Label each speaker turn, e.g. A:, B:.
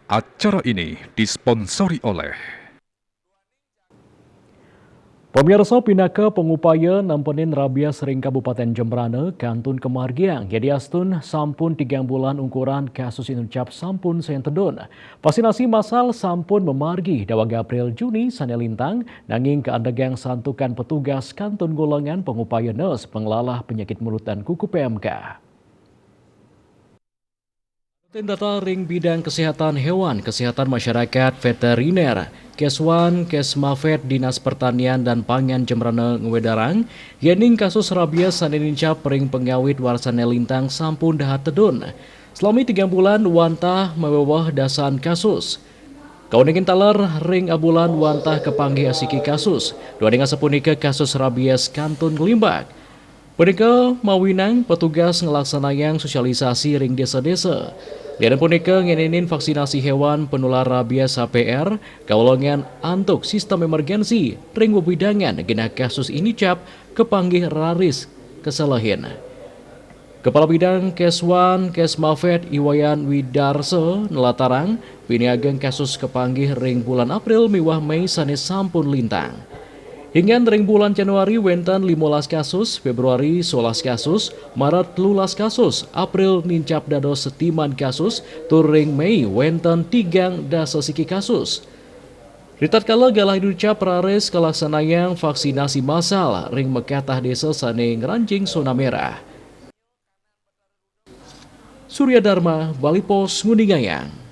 A: Acara ini disponsori oleh
B: Pemirsa Pinaka pengupaya nampenin rabies ring Kabupaten Jembrana kantun kemargiang jadi astun sampun 3 bulan ukuran kasus inucap sampun sentedon. Vaksinasi massal sampun memargi dawag April Juni sanelintang nanging keandegang santukan petugas kantun golongan pengupaya nurse pengelalah penyakit mulut dan kuku PMK. Data ring bidang kesehatan hewan, kesehatan masyarakat veteriner, Keswan, Kesmafet, Dinas Pertanian dan Pangan Jembrana Ngewedarang, yening kasus rabies saninincap ring pengawit warsane lintang sampun dahat tedun. Selama 3 bulan, wantah mewewah dasan kasus. Kauningin taler ring abulan wantah kepanggih asiki kasus, dua dengan sepunika kasus rabies kantun Limbak. Punika mawinang petugas ngelaksanayang sosialisasi ring desa-desa. Dan punika ngeninin vaksinasi hewan penular rabies HPR kaulongan antuk sistem emergensi ring webidangan genah kasus ini cap kepanggih raris kesalahin. Kepala Bidang Keswan Kesmafet Iwayan Widarso nelatarang piniageng kasus kepanggih ring bulan April miwah Mei sanes sampun lintang. Hingga ring bulan Januari wenten 15 kasus, Februari 11 kasus, Maret 12 kasus, April nincap dados setiman kasus, turing Mei wenten 3 dasosiki kasus. Ritatkala galah diucap rares kelaksanayang vaksinasi massal ring mekatah desa sane ngerancing zona merah. Surya Dharma, Bali Pos, Nguningayang.